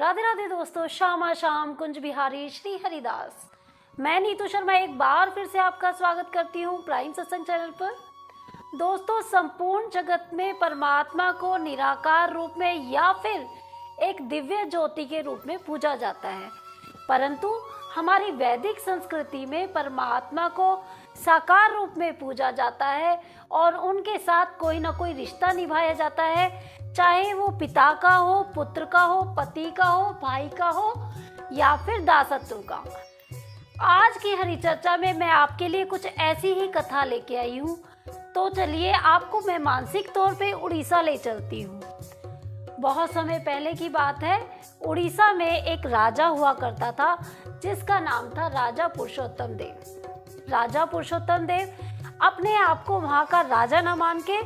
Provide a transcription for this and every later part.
राधे राधे दोस्तों, श्यामा श्याम कुंज बिहारी श्री हरिदास। मैं नीतू शर्मा एक बार फिर से आपका स्वागत करती हूँ प्राइम सत्संग चैनल पर। दोस्तों, संपूर्ण जगत में परमात्मा को निराकार रूप में या फिर एक दिव्य ज्योति के रूप में पूजा जाता है, परंतु हमारी वैदिक संस्कृति में परमात्मा को साकार रूप में पूजा जाता है और उनके साथ कोई ना कोई रिश्ता निभाया जाता है, चाहे वो पिता का हो, पुत्र का हो, पति का हो, भाई का हो या फिर दासत्व का। आज की हरी चर्चा में मैं आपके लिए कुछ ऐसी ही कथा लेके आई हूँ। तो चलिए आपको मैं मानसिक तौर पे उड़ीसा ले चलती हूँ। बहुत समय पहले की बात है। उड़ीसा में एक राजा हुआ करता था जिसका नाम था राजा पुरुषोत्तम देव। राजा पुरुषोत्तम देव अपने आप को वहाँ का राजा न मान के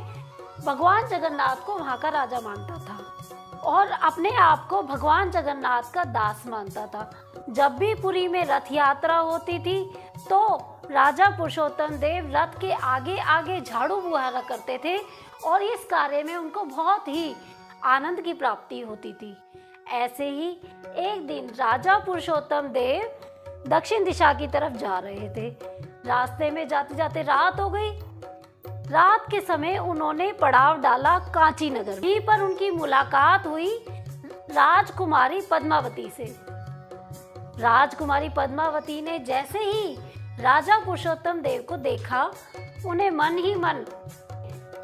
भगवान जगन्नाथ को वहाँ का राजा मानता था और अपने आप को भगवान जगन्नाथ का दास मानता था। जब भी पुरी में रथ यात्रा होती थी तो राजा पुरुषोत्तम देव रथ के आगे आगे झाड़ू बुहारा करते थे और इस कार्य में उनको बहुत ही आनंद की प्राप्ति होती थी। ऐसे ही एक दिन राजा पुरुषोत्तम देव दक्षिण दिशा की तरफ जा रहे थे। रास्ते में जाते जाते रात हो गई। रात के समय उन्होंने पड़ाव डाला कांची नगर। यहीं पर उनकी मुलाकात हुई राजकुमारी पद्मावती से। राजकुमारी पद्मावती ने जैसे ही राजा पुरुषोत्तम देव को देखा, उन्हें मन ही मन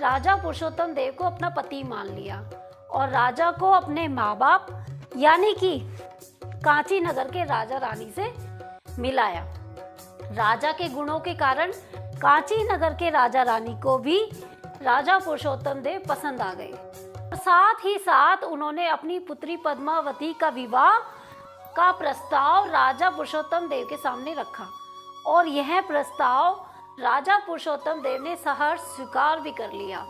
राजा पुरुषोत्तम देव को अपना पति मान लिया और राजा को अपने माँ बाप यानी कि कांची नगर के राजा रानी से मिलाया। राजा के गुणों के कारण कांची नगर के राजा रानी को भी राजा पुरुषोत्तम देव पसंद आ गए। साथ ही साथ उन्होंने अपनी पुत्री पद्मावती का विवाह का प्रस्ताव राजा पुरुषोत्तम देव के सामने रखा और यह प्रस्ताव राजा पुरुषोत्तम देव ने सहर्ष स्वीकार भी कर लिया।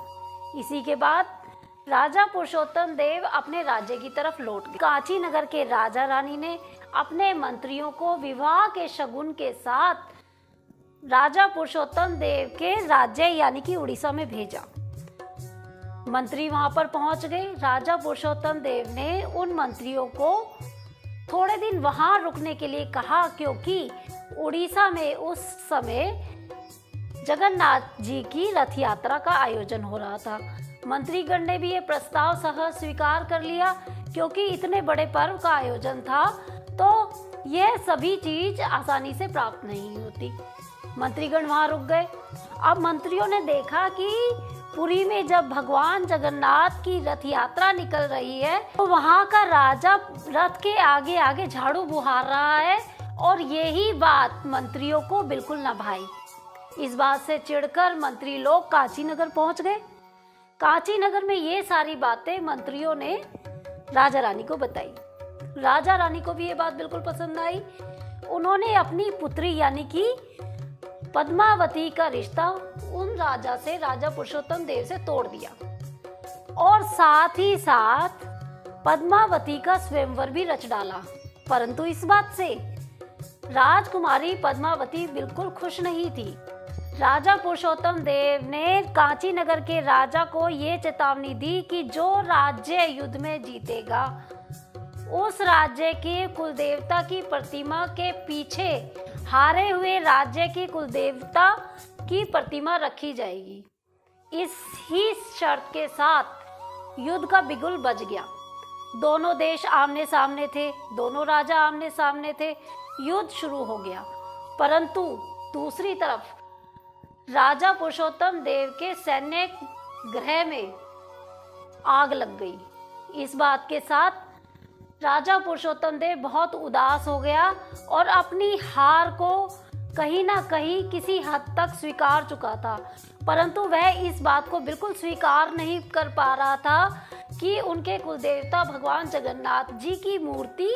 इसी के बाद राजा पुरुषोत्तम देव अपने राज्य की तरफ लौट गए। कांची नगर के राजा रानी ने अपने मंत्रियों को विवाह के शगुन के साथ राजा पुरुषोत्तम देव के राज्य यानी कि उड़ीसा में भेजा। मंत्री वहां पर पहुंच गए। राजा पुरुषोत्तम देव ने उन मंत्रियों को थोड़े दिन वहां रुकने के लिए कहा, क्योंकि उड़ीसा में उस समय जगन्नाथ जी की रथ यात्रा का आयोजन हो रहा था। मंत्रीगण ने भी ये प्रस्ताव सहर्ष स्वीकार कर लिया, क्योंकि इतने बड़े पर्व का आयोजन था तो यह सभी चीज आसानी से प्राप्त नहीं होती। मंत्रीगण वहां रुक गए। अब मंत्रियों ने देखा कि पुरी में जब भगवान जगन्नाथ की रथ यात्रा निकल रही है तो वहां का राजा रथ के आगे आगे झाड़ू बुहार रहा है और यही बात मंत्रियों को बिल्कुल न भाई। इस बात से चिढ़कर मंत्री लोग कांची नगर पहुंच गए। कांची नगर में ये सारी बातें मंत्रियों ने राजा रानी को बताई। राजा रानी को भी ये बात बिल्कुल पसंद आई। उन्होंने अपनी पुत्री यानी कि पद्मावती का रिश्ता उन राजा से, राजा पुरुषोत्तम देव से तोड़ दिया और साथ ही साथ पद्मावती का स्वयंवर भी रच डाला। परंतु इस बात से राजकुमारी पद्मावती बिल्कुल खुश नहीं थी। राजा पुरुषोत्तम देव ने कांची नगर के राजा को ये चेतावनी दी कि जो राज्य युद्ध में जीतेगा उस राज्य के कुलदेवता की प्रतिमा के पीछे हारे हुए राज्य की कुलदेवता की प्रतिमा रखी जाएगी। इस ही शर्त के साथ युद्ध का बिगुल बज गया। दोनों देश आमने सामने थे, दोनों राजा आमने सामने थे। युद्ध शुरू हो गया। परंतु दूसरी तरफ राजा पुरुषोत्तम देव के सैन्य गृह में आग लग गई। इस बात के साथ राजा पुरुषोत्तम देव बहुत उदास हो गया और अपनी हार को कहीं ना कहीं किसी हद तक स्वीकार चुका था, परंतु वह इस बात को बिल्कुल स्वीकार नहीं कर पा रहा था कि उनके कुलदेवता भगवान जगन्नाथ जी की मूर्ति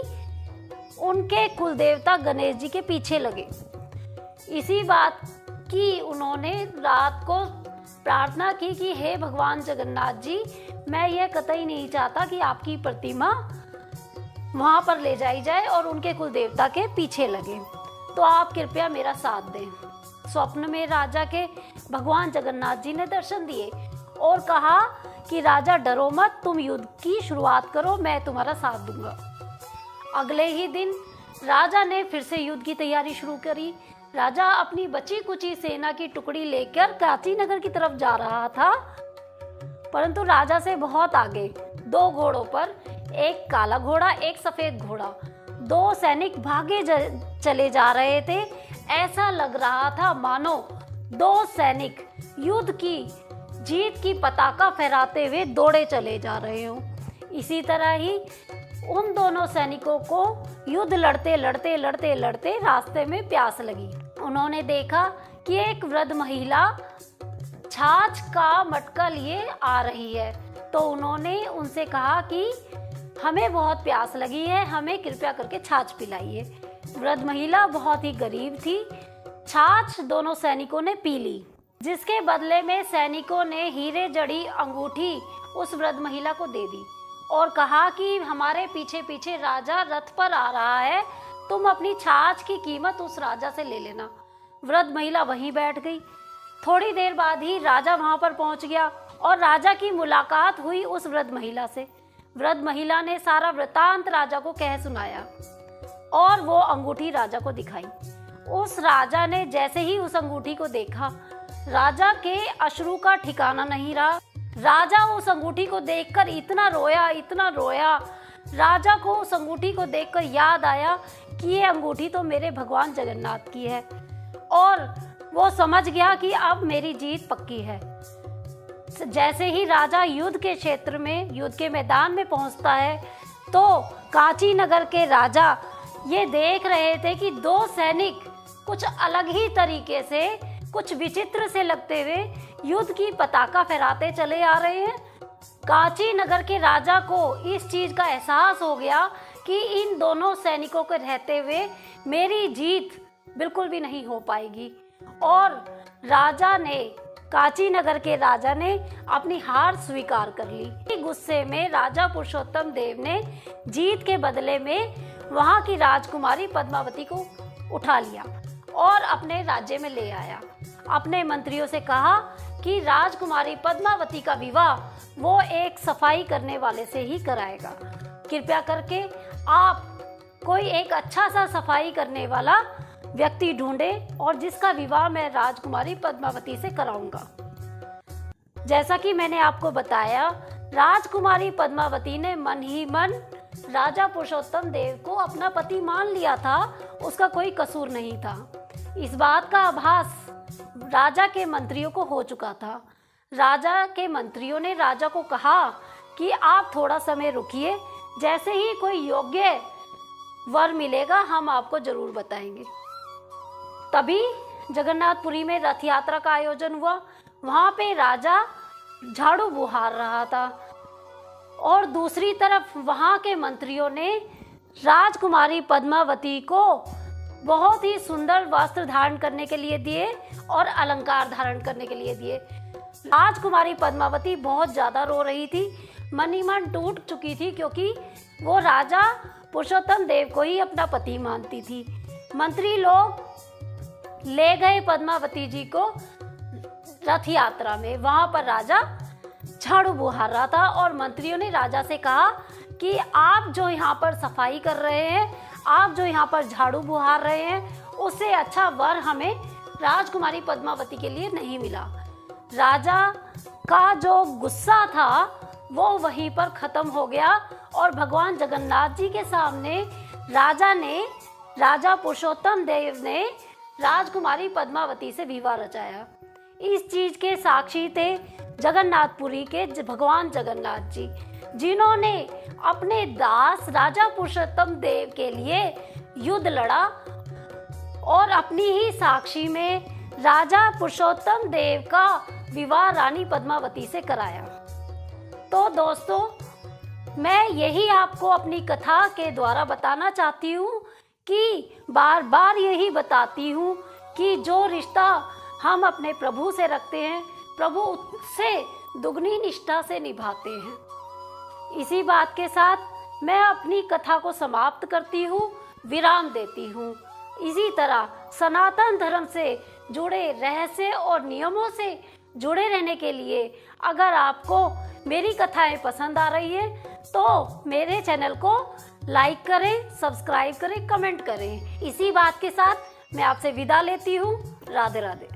उनके कुलदेवता गणेश जी के पीछे लगे। इसी बात की उन्होंने रात को प्रार्थना की कि हे भगवान जगन्नाथ जी, मैं यह कतई नहीं चाहता कि आपकी प्रतिमा वहां पर ले जाई जाए और उनके कुलदेवता के पीछे लगे, तो आप कृपया मेरा साथ दें। स्वप्न में राजा के भगवान जगन्नाथ जी ने दर्शन दिए और कहा कि राजा डरो मत, तुम युद्ध की शुरुआत करो, मैं तुम्हारा साथ दूंगा। अगले ही दिन राजा ने फिर से युद्ध की तैयारी शुरू करी। राजा अपनी बची कुची सेना की टुकड़ी लेकर कांची नगर की तरफ जा रहा था, परंतु राजा से बहुत आगे 2 घोड़ों पर, एक काला घोड़ा एक सफेद घोड़ा, 2 सैनिक भागे चले जा रहे थे। ऐसा लग रहा था मानो 2 सैनिक युद्ध की जीत की पताका फहराते हुए दौड़े चले जा रहे हों। इसी तरह ही उन दोनों सैनिकों को युद्ध लड़ते लड़ते लड़ते लड़ते रास्ते में प्यास लगी। उन्होंने देखा कि एक वृद्ध महिला छाछ का मटका लिए आ रही है, तो उन्होंने उनसे कहा कि हमें बहुत प्यास लगी है, हमें कृपया करके छाछ पिलाइए। वृद्ध महिला बहुत ही गरीब थी। छाछ दोनों सैनिकों ने पी ली, जिसके बदले में सैनिकों ने हीरे जड़ी अंगूठी उस वृद्ध महिला को दे दी और कहा कि हमारे पीछे पीछे राजा रथ पर आ रहा है, तुम अपनी छाछ की कीमत उस राजा से ले लेना। वृद्ध महिला वहीं बैठ गई। थोड़ी देर बाद ही राजा वहां पर पहुंच गया और राजा की मुलाकात हुई उस वृद्ध महिला से। वृद्ध महिला ने सारा वृतांत राजा को कह सुनाया और वो अंगूठी राजा को दिखाई। उस राजा ने जैसे ही उस अंगूठी को देखा, राजा के अश्रु का ठिकाना नहीं रहा। राजा उस अंगूठी को देखकर इतना रोया, इतना रोया। राजा को उस अंगूठी को देखकर याद आया कि ये अंगूठी तो मेरे भगवान जगन्नाथ की है, और वो समझ गया कि अब मेरी जीत पक्की है। जैसे ही राजा युद्ध के क्षेत्र में, युद्ध के मैदान में पहुंचता है, तो कांची नगर के राजा ये देख रहे थे कि 2 सैनिक कुछ अलग ही तरीके से, कुछ विचित्र से लगते हुए युद्ध की पताका फहराते चले आ रहे हैं। कांची नगर के राजा को इस चीज का एहसास हो गया कि इन दोनों सैनिकों के रहते हुए मेरी जीत बिल्कुल भी नहीं हो पाएगी, और कांची नगर के राजा ने अपनी हार स्वीकार कर ली। गुस्से में राजा पुरुषोत्तम देव ने जीत के बदले में वहां की राजकुमारी पद्मावती को उठा लिया और अपने राज्य में ले आया। अपने मंत्रियों से कहा कि राजकुमारी पद्मावती का विवाह वो एक सफाई करने वाले से ही कराएगा। कृपया करके आप कोई एक अच्छा सा सफाई करने वाला व्यक्ति ढूंढे और जिसका विवाह मैं राजकुमारी पद्मावती से कराऊंगा। जैसा कि मैंने आपको बताया, राजकुमारी पद्मावती ने मन ही मन राजा पुरुषोत्तम देव को अपना पति मान लिया था, उसका कोई कसूर नहीं था। इस बात का आभास राजा के मंत्रियों को हो चुका था। राजा के मंत्रियों ने राजा को कहा कि आप थोड़ा समय रुकिए, जैसे ही कोई योग्य वर मिलेगा हम आपको जरूर बताएंगे। तभी जगन्नाथपुरी में रथ यात्रा का आयोजन हुआ। वहां पे राजा झाड़ू बुहार रहा था और दूसरी तरफ वहां के मंत्रियों ने राजकुमारी पद्मावती को बहुत ही सुंदर वस्त्र धारण करने के लिए दिए और अलंकार धारण करने के लिए दिए। राजकुमारी पद्मावती बहुत ज़्यादा रो रही थी, मन ही मन टूट चुकी थी, क्योंकि वो राजा पुरुषोत्तम देव को ही अपना पति मानती थी। मंत्री लोग ले गए पद्मावती जी को रथ यात्रा में। वहां पर राजा झाड़ू बुहार रहा था और मंत्रियों ने राजा से कहा कि आप जो यहाँ पर सफाई कर रहे हैं, आप जो यहाँ पर झाड़ू बुहार रहे हैं, उससे अच्छा वर हमें राजकुमारी पद्मावती के लिए नहीं मिला। राजा का जो गुस्सा था वो वहीं पर खत्म हो गया और भगवान जगन्नाथ जी के सामने राजा पुरुषोत्तम देव ने राजकुमारी पद्मावती से विवाह रचाया। इस चीज के साक्षी थे जगन्नाथपुरी के भगवान जगन्नाथ जी, जिन्होंने अपने दास राजा पुरुषोत्तम देव के लिए युद्ध लड़ा और अपनी ही साक्षी में राजा पुरुषोत्तम देव का विवाह रानी पद्मावती से कराया। तो दोस्तों, मैं यही आपको अपनी कथा के द्वारा बताना चाहती हूँ कि बार बार यही बताती हूँ कि जो रिश्ता हम अपने प्रभु से रखते हैं, प्रभु उससे दुगनी निष्ठा से निभाते हैं। इसी बात के साथ मैं अपनी कथा को समाप्त करती हूँ, विराम देती हूँ। इसी तरह सनातन धर्म से जुड़े रहस्य और नियमों से जुड़े रहने के लिए अगर आपको मेरी कथाएं पसंद आ रही है तो मेरे चैनल को लाइक करें, सब्सक्राइब करें, कमेंट करें। इसी बात के साथ मैं आपसे विदा लेती हूँ। राधे राधे।